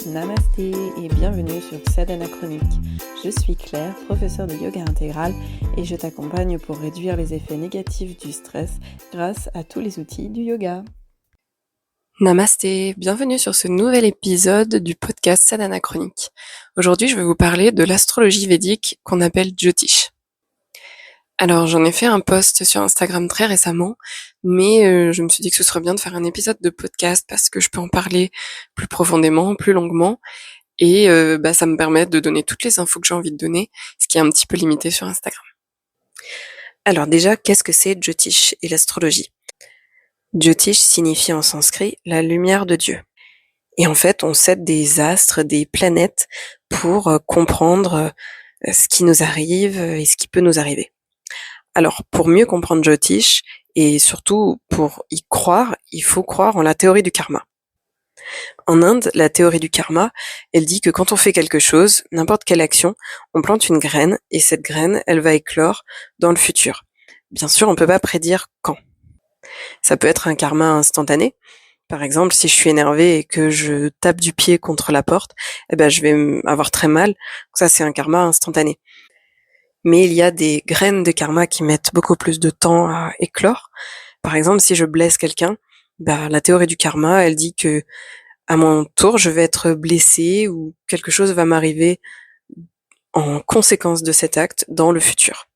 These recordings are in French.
Namasté et bienvenue sur Sadhana Chronique. Je suis Claire, professeure de yoga intégral et je t'accompagne pour réduire les effets négatifs du stress grâce à tous les outils du yoga. Namasté, bienvenue sur ce nouvel épisode du podcast Sadhana Chronique. Aujourd'hui, je vais vous parler de l'astrologie védique qu'on appelle Jyotish. Alors, j'en ai fait un post sur Instagram très récemment, mais je me suis dit que ce serait bien de faire un épisode de podcast parce que je peux en parler plus profondément, plus longuement, et ça me permet de donner toutes les infos que j'ai envie de donner, ce qui est un petit peu limité sur Instagram. Alors déjà, qu'est-ce que c'est Jyotish et l'astrologie ? Jyotish signifie en sanskrit la lumière de Dieu. Et en fait, on s'aide des astres, des planètes pour comprendre ce qui nous arrive et ce qui peut nous arriver. Alors, pour mieux comprendre Jyotish, et surtout pour y croire, il faut croire en la théorie du karma. En Inde, la théorie du karma, elle dit que quand on fait quelque chose, n'importe quelle action, on plante une graine, et cette graine, elle va éclore dans le futur. Bien sûr, on ne peut pas prédire quand. Ça peut être un karma instantané. Par exemple, si je suis énervée et que je tape du pied contre la porte, je vais avoir très mal. Ça, c'est un karma instantané. Mais il y a des graines de karma qui mettent beaucoup plus de temps à éclore. Par exemple, si je blesse quelqu'un, la théorie du karma, elle dit que à mon tour, je vais être blessée ou quelque chose va m'arriver en conséquence de cet acte dans le futur.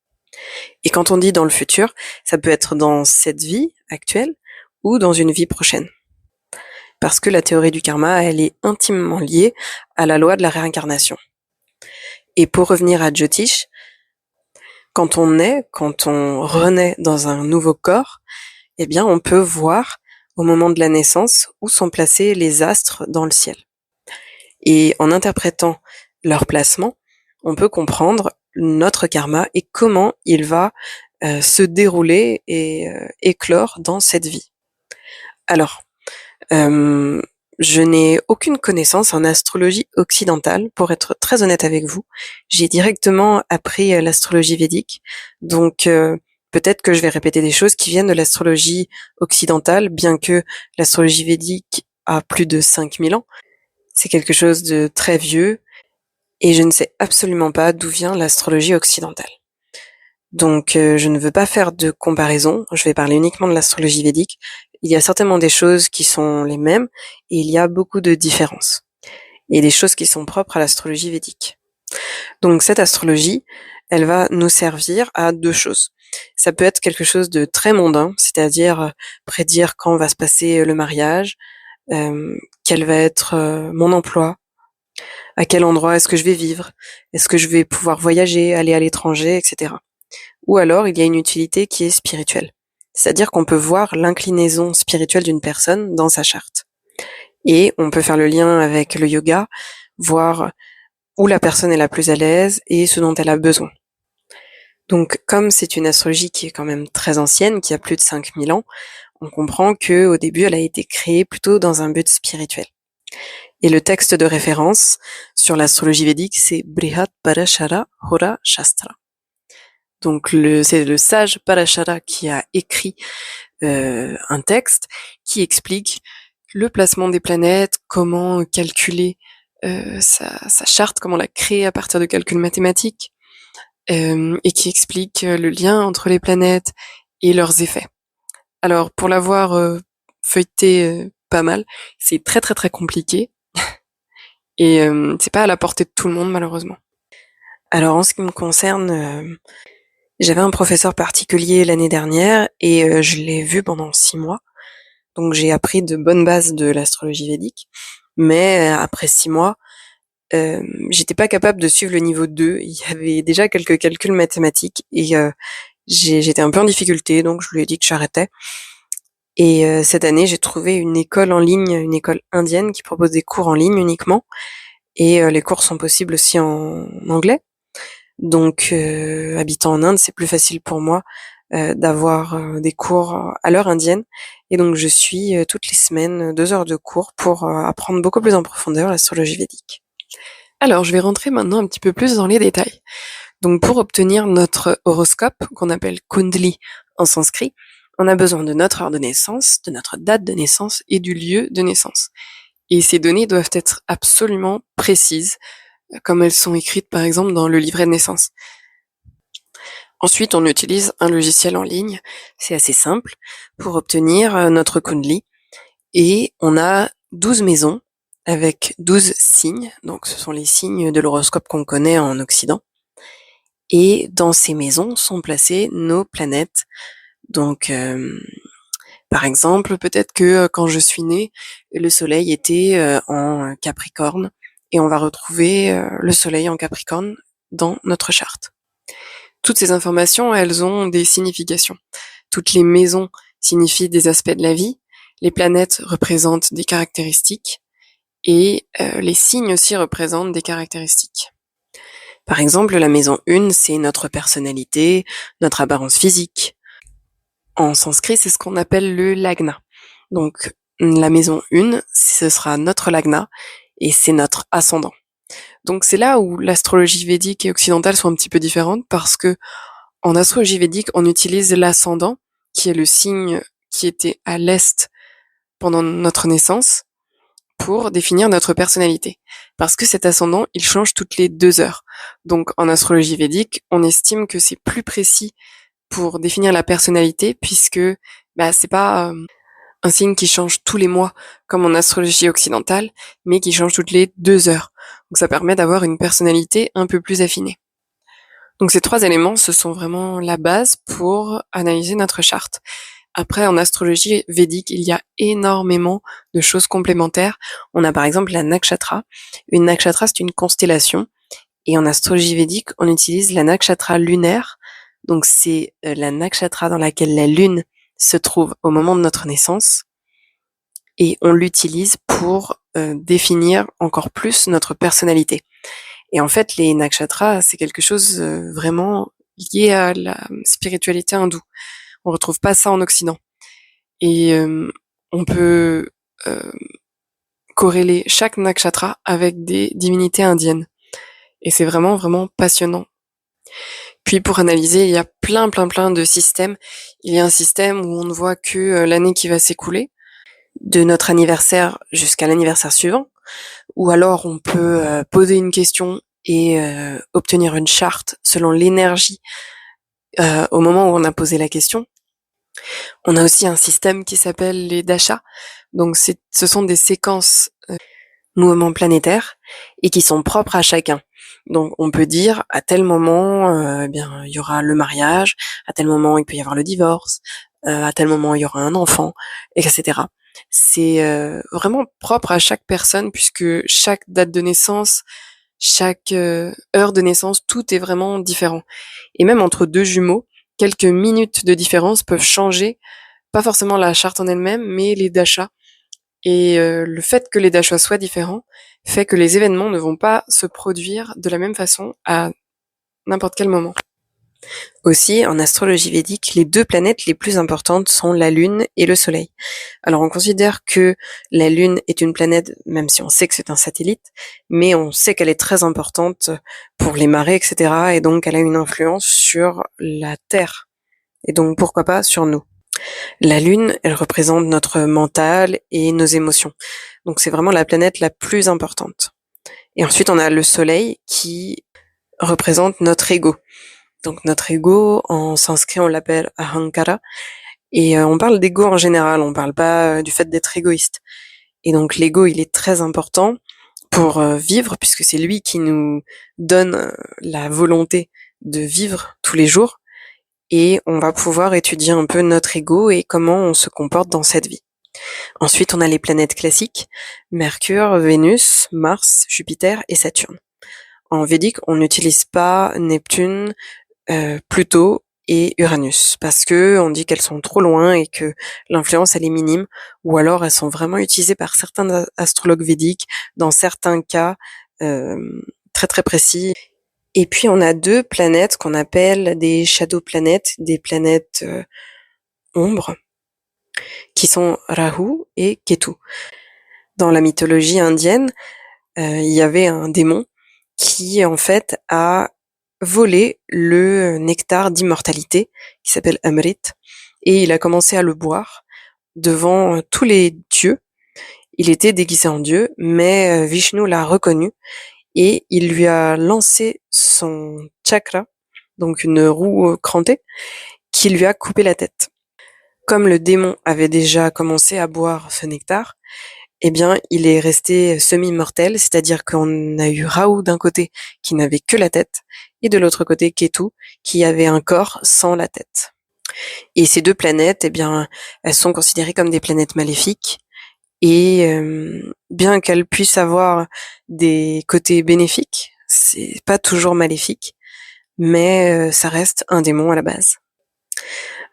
Et quand on dit dans le futur, ça peut être dans cette vie actuelle ou dans une vie prochaine. Parce que la théorie du karma, elle est intimement liée à la loi de la réincarnation. Et pour revenir à Jyotish, quand on renaît dans un nouveau corps, on peut voir au moment de la naissance où sont placés les astres dans le ciel. Et en interprétant leur placement, on peut comprendre notre karma et comment il va se dérouler et éclore dans cette vie. Alors, je n'ai aucune connaissance en astrologie occidentale, pour être très honnête avec vous. J'ai directement appris l'astrologie védique, donc peut-être que je vais répéter des choses qui viennent de l'astrologie occidentale, bien que l'astrologie védique a plus de 5000 ans. C'est quelque chose de très vieux, et je ne sais absolument pas d'où vient l'astrologie occidentale. Donc je ne veux pas faire de comparaison, je vais parler uniquement de l'astrologie védique. Il y a certainement des choses qui sont les mêmes, et il y a beaucoup de différences. Et des choses qui sont propres à l'astrologie védique. Donc cette astrologie, elle va nous servir à deux choses. Ça peut être quelque chose de très mondain, c'est-à-dire prédire quand va se passer le mariage, quel va être mon emploi, à quel endroit est-ce que je vais vivre, est-ce que je vais pouvoir voyager, aller à l'étranger, etc. Ou alors il y a une utilité qui est spirituelle. C'est-à-dire qu'on peut voir l'inclinaison spirituelle d'une personne dans sa charte. Et on peut faire le lien avec le yoga, voir où la personne est la plus à l'aise et ce dont elle a besoin. Donc comme c'est une astrologie qui est quand même très ancienne, qui a plus de 5000 ans, on comprend que au début elle a été créée plutôt dans un but spirituel. Et le texte de référence sur l'astrologie védique, c'est Brihad Parashara Hora Shastra. Donc c'est le sage Parashara qui a écrit un texte qui explique le placement des planètes, comment calculer sa charte, comment la créer à partir de calculs mathématiques, et qui explique le lien entre les planètes et leurs effets. Alors pour l'avoir feuilleté pas mal, c'est très très très compliqué, et c'est pas à la portée de tout le monde malheureusement. Alors en ce qui me concerne, j'avais un professeur particulier l'année dernière et je l'ai vu pendant 6 mois. Donc j'ai appris de bonnes bases de l'astrologie védique, mais après 6 mois, j'étais pas capable de suivre le niveau 2. Il y avait déjà quelques calculs mathématiques et j'étais un peu en difficulté, donc je lui ai dit que j'arrêtais. Et cette année, j'ai trouvé une école en ligne, une école indienne qui propose des cours en ligne uniquement, et les cours sont possibles aussi en anglais. Donc habitant en Inde, c'est plus facile pour moi d'avoir des cours à l'heure indienne, et donc je suis toutes les semaines 2 heures de cours pour apprendre beaucoup plus en profondeur l'astrologie védique. Alors je vais rentrer maintenant un petit peu plus dans les détails. Donc pour obtenir notre horoscope, qu'on appelle Kundli en sanskrit, on a besoin de notre heure de naissance, de notre date de naissance et du lieu de naissance. Et ces données doivent être absolument précises, comme elles sont écrites par exemple dans le livret de naissance. Ensuite, on utilise un logiciel en ligne, c'est assez simple, pour obtenir notre Kundli. Et on a 12 maisons avec 12 signes, donc ce sont les signes de l'horoscope qu'on connaît en Occident. Et dans ces maisons sont placées nos planètes. Donc, par exemple, peut-être que quand je suis née, le Soleil était en Capricorne, et on va retrouver le Soleil en Capricorne dans notre charte. Toutes ces informations, elles ont des significations. Toutes les maisons signifient des aspects de la vie, les planètes représentent des caractéristiques, et les signes aussi représentent des caractéristiques. Par exemple, la maison 1, c'est notre personnalité, notre apparence physique. En sanskrit, c'est ce qu'on appelle le lagna. Donc, la maison 1, ce sera notre lagna, et c'est notre ascendant. Donc c'est là où l'astrologie védique et occidentale sont un petit peu différentes, parce que en astrologie védique, on utilise l'ascendant, qui est le signe qui était à l'est pendant notre naissance, pour définir notre personnalité. Parce que cet ascendant, il change toutes les 2 heures. Donc en astrologie védique, on estime que c'est plus précis pour définir la personnalité, puisque c'est pas un signe qui change tous les mois comme en astrologie occidentale, mais qui change toutes les 2 heures. Donc ça permet d'avoir une personnalité un peu plus affinée. Donc ces 3 éléments, ce sont vraiment la base pour analyser notre charte. Après, en astrologie védique, il y a énormément de choses complémentaires. On a par exemple la nakshatra. Une nakshatra, c'est une constellation. Et en astrologie védique, on utilise la nakshatra lunaire. Donc c'est la nakshatra dans laquelle la lune se trouve au moment de notre naissance. Et on l'utilise pour définir encore plus notre personnalité. Et en fait, les nakshatras, c'est quelque chose vraiment lié à la spiritualité hindoue. On retrouve pas ça en Occident. Et on peut corréler chaque nakshatra avec des divinités indiennes. Et c'est vraiment, vraiment passionnant. Puis pour analyser, il y a plein de systèmes. Il y a un système où on ne voit que l'année qui va s'écouler, de notre anniversaire jusqu'à l'anniversaire suivant. Ou alors on peut poser une question et obtenir une charte selon l'énergie au moment où on a posé la question. On a aussi un système qui s'appelle les dashas. Donc ce sont des séquences mouvements planétaires et qui sont propres à chacun. Donc on peut dire à tel moment il y aura le mariage, à tel moment il peut y avoir le divorce, à tel moment il y aura un enfant, etc. C'est vraiment propre à chaque personne, puisque chaque date de naissance, chaque heure de naissance, tout est vraiment différent. Et même entre 2 jumeaux, quelques minutes de différence peuvent changer, pas forcément la charte en elle-même, mais les dashas. Et le fait que les dashas soient différents fait que les événements ne vont pas se produire de la même façon à n'importe quel moment. Aussi, en astrologie védique, les 2 planètes les plus importantes sont la Lune et le Soleil. Alors on considère que la Lune est une planète, même si on sait que c'est un satellite, mais on sait qu'elle est très importante pour les marées, etc. Et donc elle a une influence sur la Terre. Et donc pourquoi pas sur nous. La Lune, elle représente notre mental et nos émotions. Donc c'est vraiment la planète la plus importante. Et ensuite on a le Soleil qui représente notre ego. Donc notre ego, en sanskrit, on l'appelle ahankara. Et on parle d'ego en général, on parle pas du fait d'être égoïste. Et donc l'ego, il est très important pour vivre, puisque c'est lui qui nous donne la volonté de vivre tous les jours. Et on va pouvoir étudier un peu notre ego et comment on se comporte dans cette vie. Ensuite, on a les planètes classiques, Mercure, Vénus, Mars, Jupiter et Saturne. En védique, on n'utilise pas Neptune, Pluto et Uranus, parce que on dit qu'elles sont trop loin et que l'influence elle est minime, ou alors elles sont vraiment utilisées par certains astrologues védiques dans certains cas très précis. Et puis on a 2 planètes qu'on appelle des shadow planètes, des planètes ombres, qui sont Rahu et Ketu. Dans la mythologie indienne, il y avait un démon qui en fait a volé le nectar d'immortalité qui s'appelle Amrit, et il a commencé à le boire devant tous les dieux, Il était déguisé en dieu, mais Vishnu l'a reconnu et il lui a lancé son chakra, donc une roue crantée, qui lui a coupé la tête. Comme le démon avait déjà commencé à boire ce nectar, eh bien, il est resté semi-mortel, c'est-à-dire qu'on a eu Raoult d'un côté qui n'avait que la tête, et de l'autre côté Ketu qui avait un corps sans la tête. Et ces deux planètes, eh bien, elles sont considérées comme des planètes maléfiques, et bien qu'elles puissent avoir des côtés bénéfiques, c'est pas toujours maléfique, mais ça reste un démon à la base.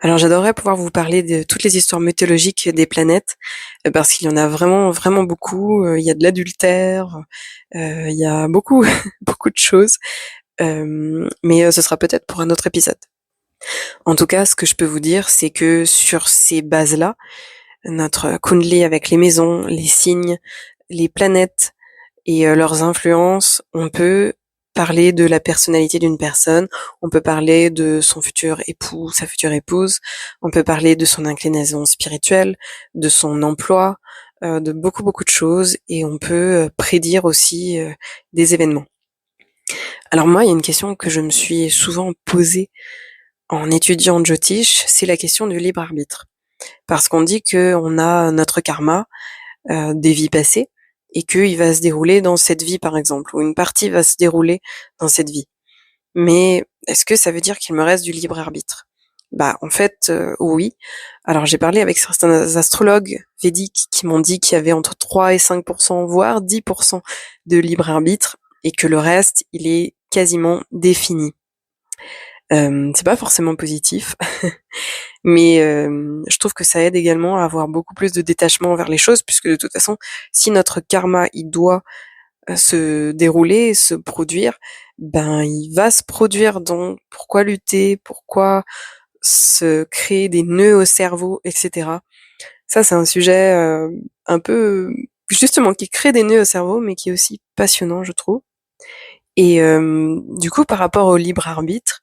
Alors j'adorerais pouvoir vous parler de toutes les histoires mythologiques des planètes, parce qu'il y en a vraiment, vraiment beaucoup. Il y a de l'adultère, il y a beaucoup, beaucoup de choses, mais ce sera peut-être pour un autre épisode. En tout cas, ce que je peux vous dire, c'est que sur ces bases-là, notre Kundli avec les maisons, les signes, les planètes et leurs influences, on peut parler de la personnalité d'une personne, on peut parler de son futur époux, sa future épouse, on peut parler de son inclinaison spirituelle, de son emploi, de beaucoup beaucoup de choses, et on peut prédire aussi des événements. Alors moi, il y a une question que je me suis souvent posée en étudiant Jyotish, c'est la question du libre arbitre. Parce qu'on dit qu'on a notre karma des vies passées, et qu'il va se dérouler dans cette vie par exemple, ou une partie va se dérouler dans cette vie. Mais est-ce que ça veut dire qu'il me reste du libre arbitre? Bah en fait oui. Alors j'ai parlé avec certains astrologues védiques qui m'ont dit qu'il y avait entre 3 et 5%, voire 10% de libre arbitre, et que le reste, il est quasiment défini. C'est pas forcément positif, mais je trouve que ça aide également à avoir beaucoup plus de détachement envers les choses, puisque de toute façon, si notre karma, il doit se dérouler, se produire, ben il va se produire. Donc pourquoi lutter, pourquoi se créer des nœuds au cerveau, etc. Ça, c'est un sujet un peu justement qui crée des nœuds au cerveau, mais qui est aussi passionnant, je trouve. Et du coup, par rapport au libre arbitre,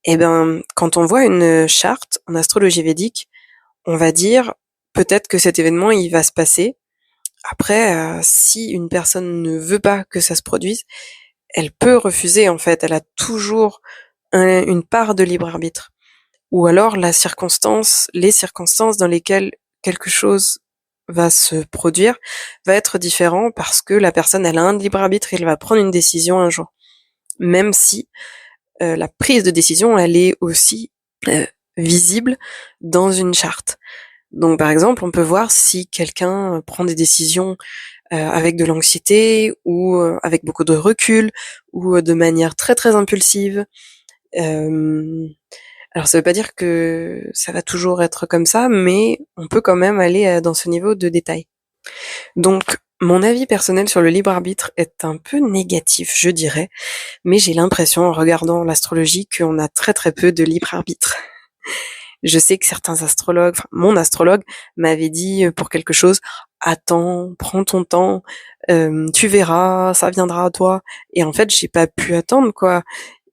eh ben, quand on voit une charte en astrologie védique, on va dire peut-être que cet événement il va se passer. Après, si une personne ne veut pas que ça se produise, elle peut refuser en fait. Elle a toujours une part de libre arbitre. Ou alors les circonstances dans lesquelles quelque chose va se produire va être différent parce que la personne elle a un libre arbitre et elle va prendre une décision un jour. Même si la prise de décision elle est aussi visible dans une charte. Donc par exemple, on peut voir si quelqu'un prend des décisions avec de l'anxiété ou avec beaucoup de recul ou de manière très très impulsive. Alors ça veut pas dire que ça va toujours être comme ça, mais on peut quand même aller dans ce niveau de détail. Donc mon avis personnel sur le libre arbitre est un peu négatif, je dirais, mais j'ai l'impression en regardant l'astrologie qu'on a très très peu de libre arbitre. Je sais que certains astrologues, enfin, mon astrologue m'avait dit pour quelque chose, attends, prends ton temps, tu verras, ça viendra à toi. Et en fait, j'ai pas pu attendre, quoi.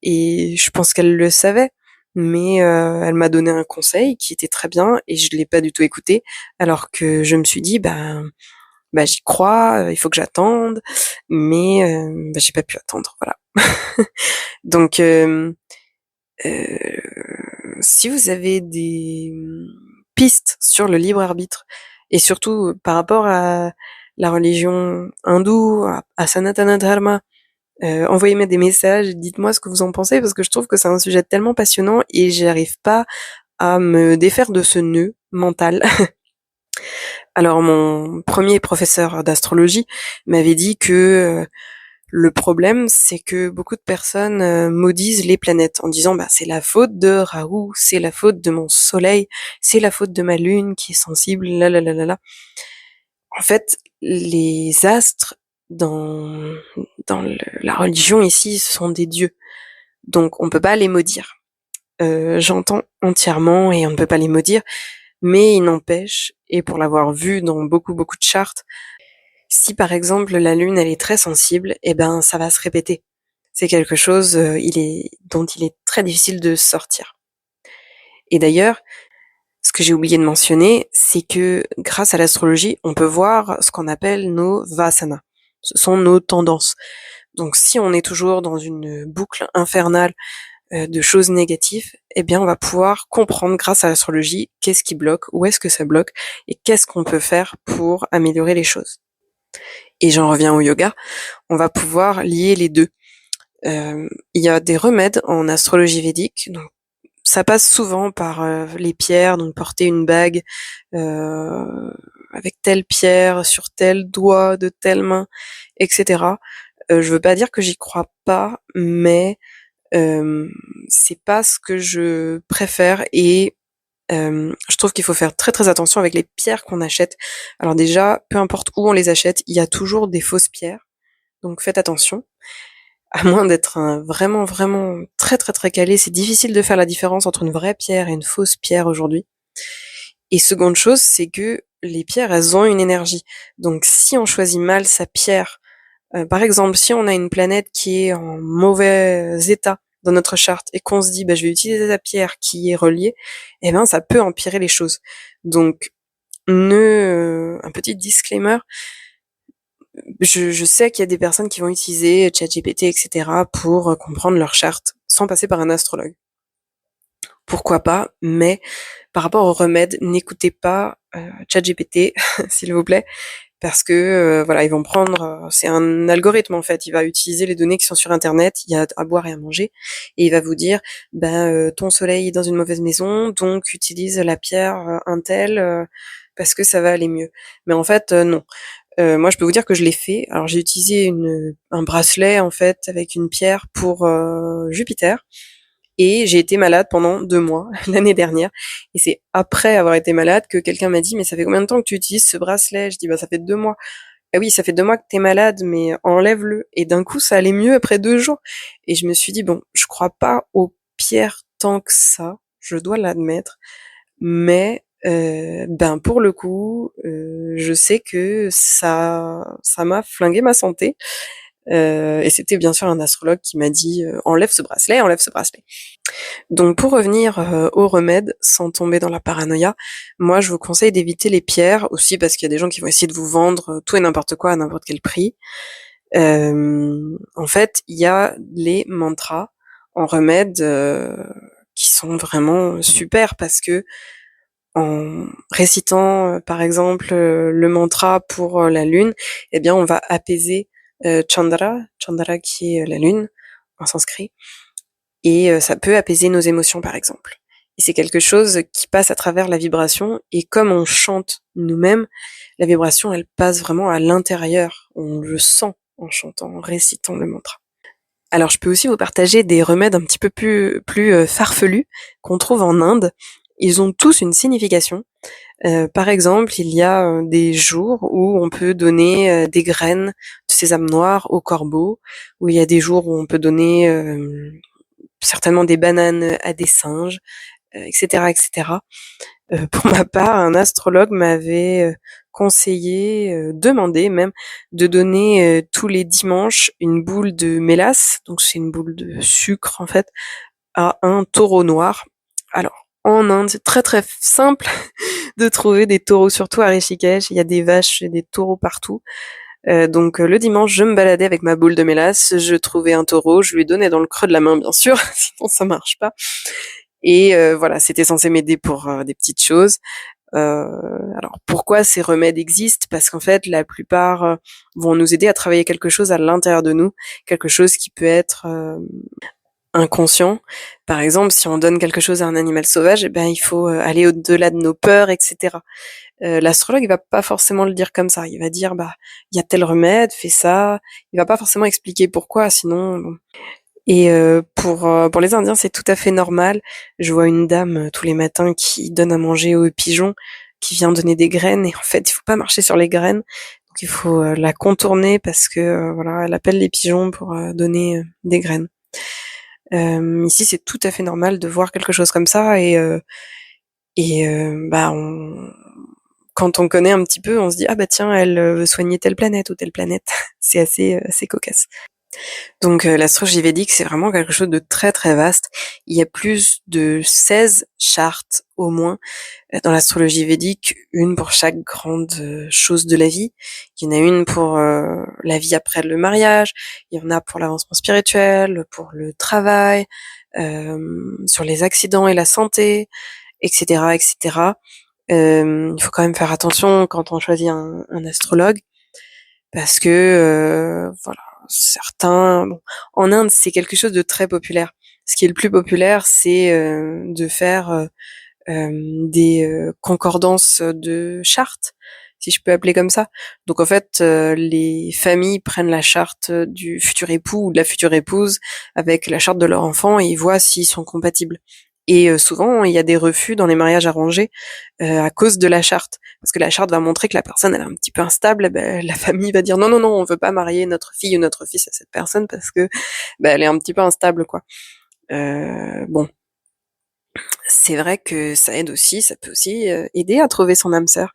Et je pense qu'elle le savait, mais elle m'a donné un conseil qui était très bien et je l'ai pas du tout écouté, alors que je me suis dit, bah j'y crois, il faut que j'attende, mais bah, j'ai pas pu attendre, voilà. Donc si vous avez des pistes sur le libre arbitre et surtout par rapport à la religion hindoue, à Sanatana Dharma, envoyez-moi des messages, dites-moi ce que vous en pensez parce que je trouve que c'est un sujet tellement passionnant et j'arrive pas à me défaire de ce nœud mental. Alors mon premier professeur d'astrologie m'avait dit que le problème, c'est que beaucoup de personnes maudisent les planètes en disant bah c'est la faute de Raoult, c'est la faute de mon soleil, c'est la faute de ma lune qui est sensible, là là là là là. En fait, les astres dans la religion ici, ce sont des dieux, donc on peut pas les maudire. J'entends entièrement et on ne peut pas les maudire, mais il n'empêche, et pour l'avoir vu dans beaucoup beaucoup de chartes, si par exemple la lune elle est très sensible, eh ben ça va se répéter. C'est quelque chose dont il est très difficile de sortir. Et d'ailleurs, Ce que j'ai oublié de mentionner, c'est que grâce à l'astrologie, on peut voir ce qu'on appelle nos vasanas. Ce sont nos tendances. Donc si on est toujours dans une boucle infernale de choses négatives, eh bien on va pouvoir comprendre grâce à l'astrologie qu'est-ce qui bloque, où est-ce que ça bloque et qu'est-ce qu'on peut faire pour améliorer les choses. Et j'en reviens au yoga, on va pouvoir lier les deux. Il y a des remèdes en astrologie védique, donc ça passe souvent par les pierres, donc porter une bague avec telle pierre sur tel doigt de telle main, etc. Je veux pas dire que j'y crois pas, mais c'est pas ce que je préfère et je trouve qu'il faut faire très très attention avec les pierres qu'on achète. Alors déjà, peu importe où on les achète, il y a toujours des fausses pierres, donc faites attention. À moins d'être vraiment vraiment très très très calé, c'est difficile de faire la différence entre une vraie pierre et une fausse pierre aujourd'hui. Et seconde chose, c'est que les pierres, elles ont une énergie. Donc si on choisit mal sa pierre, par exemple, si on a une planète qui est en mauvais état dans notre charte et qu'on se dit bah je vais utiliser la pierre qui est reliée, eh ben ça peut empirer les choses. Donc un petit disclaimer, je sais qu'il y a des personnes qui vont utiliser ChatGPT, etc. pour comprendre leur charte sans passer par un astrologue. Pourquoi pas, mais par rapport aux remèdes, n'écoutez pas ChatGPT, s'il vous plaît, parce que voilà, ils vont prendre, c'est un algorithme en fait, il va utiliser les données qui sont sur internet, il y a à boire et à manger, et il va vous dire, ton soleil est dans une mauvaise maison, donc utilise la pierre un tel parce que ça va aller mieux. Mais en fait, non. Moi, je peux vous dire que je l'ai fait. Alors, j'ai utilisé un bracelet en fait avec une pierre pour Jupiter. Et j'ai été malade pendant 2 mois l'année dernière. Et c'est après avoir été malade que quelqu'un m'a dit, mais ça fait combien de temps que tu utilises ce bracelet? Je dis, bah, ça fait 2 mois. Ah oui, ça fait 2 mois que t'es malade, mais enlève-le. Et d'un coup, ça allait mieux après 2 jours. Et je me suis dit, bon, je crois pas aux pierres tant que ça. Je dois l'admettre. Mais, pour le coup, je sais que ça m'a flingué ma santé. Et c'était bien sûr un astrologue qui m'a dit, enlève ce bracelet, enlève ce bracelet. Donc pour revenir aux remèdes, sans tomber dans la paranoïa, moi je vous conseille d'éviter les pierres, aussi parce qu'il y a des gens qui vont essayer de vous vendre tout et n'importe quoi à n'importe quel prix. En fait, il y a les mantras en remède qui sont vraiment super parce que en récitant par exemple le mantra pour la lune, eh bien on va apaiser Chandra qui est la lune en sanskrit, et ça peut apaiser nos émotions par exemple. Et c'est quelque chose qui passe à travers la vibration, et comme on chante nous-mêmes, la vibration elle passe vraiment à l'intérieur, on le sent en chantant, en récitant le mantra. Alors je peux aussi vous partager des remèdes un petit peu plus farfelus qu'on trouve en Inde. Ils ont tous une signification. Par exemple, il y a des jours où on peut donner des graines de sésame noir aux corbeaux, où il y a des jours où on peut donner certainement des bananes à des singes, etc., etc. Pour ma part, un astrologue m'avait conseillé, demandé même, de donner tous les dimanches une boule de mélasse, donc c'est une boule de sucre en fait, à un taureau noir. Alors, en Inde, c'est très très simple de trouver des taureaux, surtout à Rishikesh, il y a des vaches et des taureaux partout. Donc le dimanche, je me baladais avec ma boule de mélasse, je trouvais un taureau, je lui donnais dans le creux de la main bien sûr, sinon ça marche pas. Et voilà, c'était censé m'aider pour des petites choses. Alors pourquoi ces remèdes existent? Parce qu'en fait, la plupart vont nous aider à travailler quelque chose à l'intérieur de nous, quelque chose qui peut être inconscient. Par exemple, si on donne quelque chose à un animal sauvage, il faut aller au-delà de nos peurs, etc. L'astrologue, il va pas forcément le dire comme ça. Il va dire, il y a tel remède, fais ça. Il va pas forcément expliquer pourquoi, sinon. Bon. Et pour les Indiens, c'est tout à fait normal. Je vois une dame tous les matins qui donne à manger aux pigeons, qui vient donner des graines. Et en fait, il faut pas marcher sur les graines. Donc il faut la contourner parce que voilà, elle appelle les pigeons pour donner des graines. Ici, c'est tout à fait normal de voir quelque chose comme ça quand on connaît un petit peu, on se dit ah bah tiens, elle veut soigner telle planète ou telle planète. C'est assez cocasse. Donc l'astrologie védique, c'est vraiment quelque chose de très très vaste. Il y a plus de 16 chartes au moins dans l'astrologie védique, une pour chaque grande chose de la vie. Il y en a une pour la vie après le mariage, il y en a pour l'avancement spirituel, pour le travail, sur les accidents et la santé, etc., etc. Il faut quand même faire attention quand on choisit un astrologue parce que voilà, certains bon, en Inde, c'est quelque chose de très populaire. Ce qui est le plus populaire, c'est de faire des concordances de chartes, si je peux appeler comme ça. Donc en fait, les familles prennent la charte du futur époux ou de la future épouse avec la charte de leur enfant et ils voient s'ils sont compatibles. Et souvent, il y a des refus dans les mariages arrangés à cause de la charte, parce que la charte va montrer que la personne elle est un petit peu instable. Et ben, la famille va dire non non non, on veut pas marier notre fille ou notre fils à cette personne parce que ben, elle est un petit peu instable quoi. Bon, c'est vrai que ça aide aussi, ça peut aussi aider à trouver son âme sœur.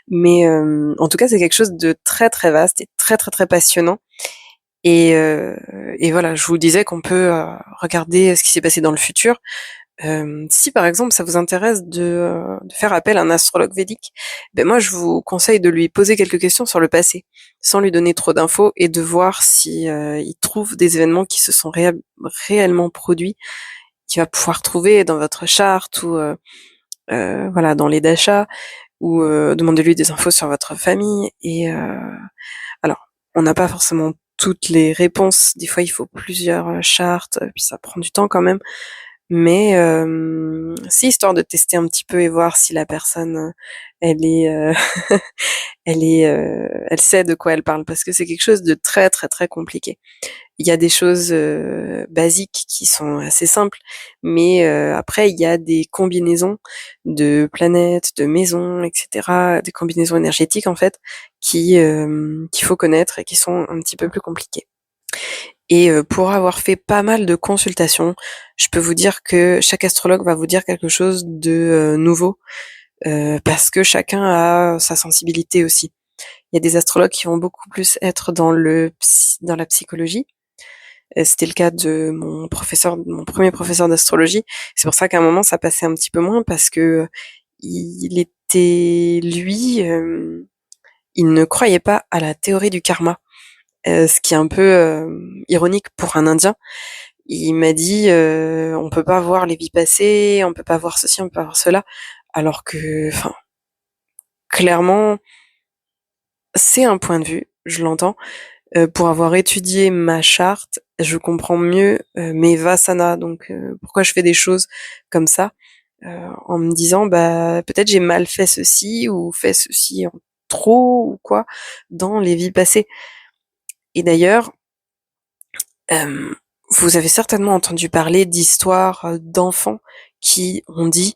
Mais en tout cas, c'est quelque chose de très très vaste et très très très passionnant. Et, euh, et voilà, je vous disais qu'on peut regarder ce qui s'est passé dans le futur. Si par exemple ça vous intéresse de faire appel à un astrologue védique, ben moi je vous conseille de lui poser quelques questions sur le passé, sans lui donner trop d'infos, et de voir si il trouve des événements qui se sont réellement produits, qu'il va pouvoir trouver dans votre charte ou voilà dans les dachas, ou demandez-lui des infos sur votre famille. Et alors, on n'a pas forcément toutes les réponses. Des fois, il faut plusieurs chartes, puis ça prend du temps quand même. Mais c'est histoire de tester un petit peu et voir si la personne, elle est, elle sait de quoi elle parle, parce que c'est quelque chose de très très très compliqué. Il y a des choses basiques qui sont assez simples, mais après il y a des combinaisons de planètes, de maisons, etc., des combinaisons énergétiques en fait, qu'il faut connaître et qui sont un petit peu plus compliquées. Et pour avoir fait pas mal de consultations, je peux vous dire que chaque astrologue va vous dire quelque chose de nouveau, parce que chacun a sa sensibilité aussi. Il y a des astrologues qui vont beaucoup plus être dans la psychologie. C'était le cas de mon premier professeur d'astrologie. C'est pour ça qu'à un moment ça passait un petit peu moins, parce que il était lui, il ne croyait pas à la théorie du karma, ce qui est un peu ironique pour un Indien. Il m'a dit on peut pas voir les vies passées, on peut pas voir ceci, on peut pas voir cela, alors que, enfin, clairement, c'est un point de vue, je l'entends. Pour avoir étudié ma charte, je comprends mieux mes vasanas, donc pourquoi je fais des choses comme ça, en me disant bah peut-être j'ai mal fait ceci ou fait ceci en trop ou quoi dans les vies passées. Et d'ailleurs, euh, vous avez certainement entendu parler d'histoires d'enfants qui ont dit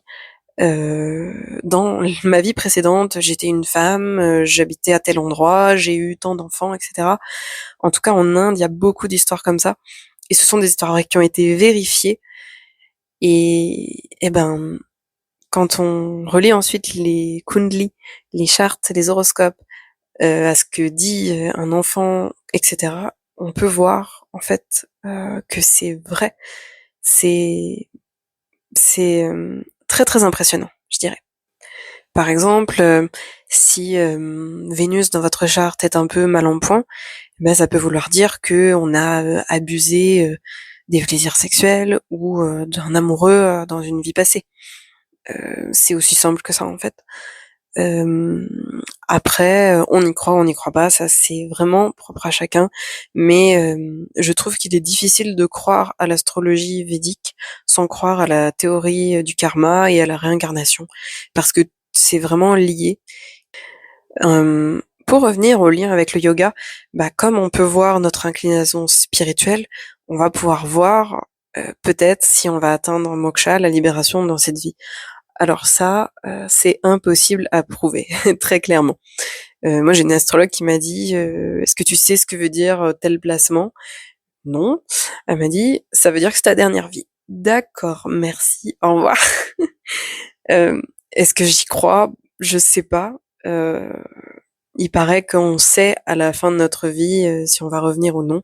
dans ma vie précédente, j'étais une femme, j'habitais à tel endroit, j'ai eu tant d'enfants, etc. En tout cas, en Inde, il y a beaucoup d'histoires comme ça. Et ce sont des histoires qui ont été vérifiées. Et ben, quand on relit ensuite les kundlis, les chartes, les horoscopes, à ce que dit un enfant, etc., on peut voir en fait que c'est vrai. C'est très très impressionnant, je dirais. Par exemple, si Vénus dans votre charte est un peu mal en point, ben ça peut vouloir dire que on a abusé des plaisirs sexuels ou d'un amoureux dans une vie passée. C'est aussi simple que ça en fait. Euh, Après, on y croit pas, ça c'est vraiment propre à chacun. Mais je trouve qu'il est difficile de croire à l'astrologie védique sans croire à la théorie du karma et à la réincarnation, parce que c'est vraiment lié. Pour revenir au lien avec le yoga, bah, comme on peut voir notre inclination spirituelle, on va pouvoir voir peut-être si on va atteindre moksha, la libération dans cette vie. Alors ça, c'est impossible à prouver, très clairement. Moi, j'ai une astrologue qui m'a dit est-ce que tu sais ce que veut dire tel placement? Non. Elle m'a dit ça veut dire que c'est ta dernière vie. D'accord, merci, au revoir. Est-ce que j'y crois? Je sais pas. il paraît qu'on sait à la fin de notre vie si on va revenir ou non.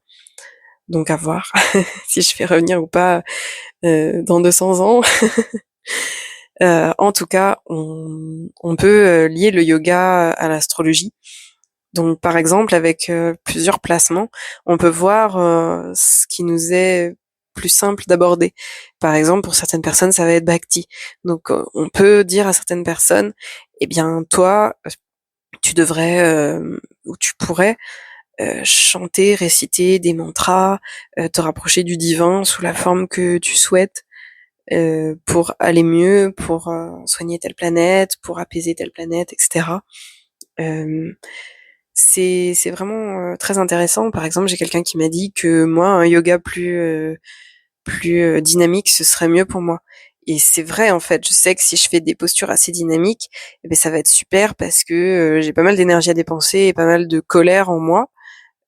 Donc à voir si je vais revenir ou pas dans 200 ans. En tout cas, on peut lier le yoga à l'astrologie. Donc par exemple, avec plusieurs placements, on peut voir ce qui nous est plus simple d'aborder. Par exemple, pour certaines personnes, ça va être bhakti. Donc on peut dire à certaines personnes, eh bien toi, tu devrais ou tu pourrais chanter, réciter des mantras, te rapprocher du divin sous la forme que tu souhaites pour aller mieux, pour soigner telle planète, pour apaiser telle planète, etc. C'est vraiment très intéressant. Par exemple, j'ai quelqu'un qui m'a dit que moi, un yoga plus dynamique, ce serait mieux pour moi. Et c'est vrai, en fait. Je sais que si je fais des postures assez dynamiques, eh ben, ça va être super parce que j'ai pas mal d'énergie à dépenser et pas mal de colère en moi.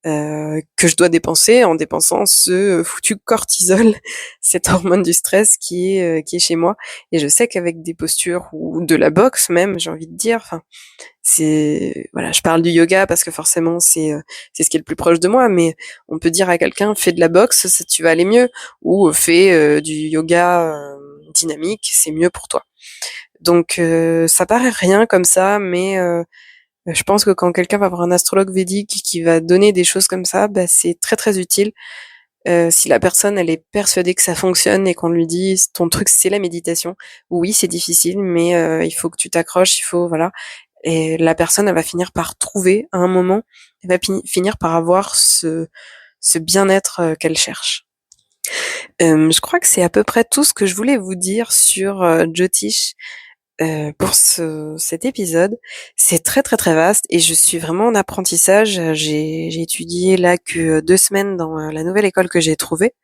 Que je dois dépenser en dépensant ce foutu cortisol, cette hormone du stress qui est chez moi. Et je sais qu'avec des postures ou de la boxe même, j'ai envie de dire, enfin, voilà, je parle du yoga parce que forcément c'est ce qui est le plus proche de moi, mais on peut dire à quelqu'un fais de la boxe, ça, tu vas aller mieux, ou fais du yoga dynamique, c'est mieux pour toi. Donc ça paraît rien comme ça, mais je pense que quand quelqu'un va voir un astrologue védique qui va donner des choses comme ça, bah, c'est très très utile. Si la personne elle est persuadée que ça fonctionne et qu'on lui dit ton truc c'est la méditation, oui c'est difficile, mais il faut que tu t'accroches, il faut voilà. Et la personne elle va finir par trouver à un moment, elle va finir par avoir ce bien-être qu'elle cherche. Je crois que c'est à peu près tout ce que je voulais vous dire sur Jyotish. Pour cet épisode. C'est très très très vaste et je suis vraiment en apprentissage. J'ai étudié là que 2 semaines dans la nouvelle école que j'ai trouvée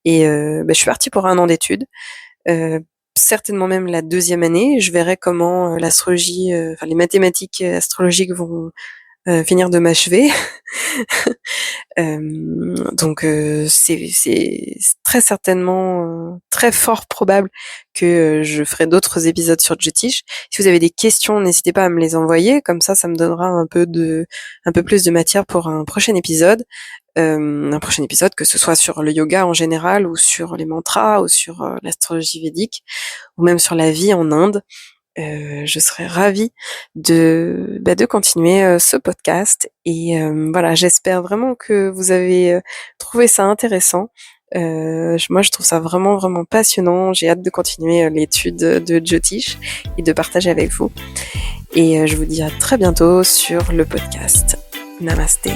et je suis partie pour 1 an d'études. Certainement même la 2e année. Je verrai comment l'astrologie, enfin les mathématiques astrologiques vont finir de m'achever. Donc c'est très certainement très fort probable que je ferai d'autres épisodes sur Jyotish. Si vous avez des questions, n'hésitez pas à me les envoyer, comme ça me donnera un peu plus de matière pour un prochain épisode. Un prochain épisode, que ce soit sur le yoga en général ou sur les mantras ou sur l'astrologie védique ou même sur la vie en Inde. Je serais ravie de continuer ce podcast et voilà, j'espère vraiment que vous avez trouvé ça intéressant. Moi, je trouve ça vraiment vraiment passionnant. J'ai hâte de continuer l'étude de Jyotish et de partager avec vous. Et je vous dis à très bientôt sur le podcast. Namasté.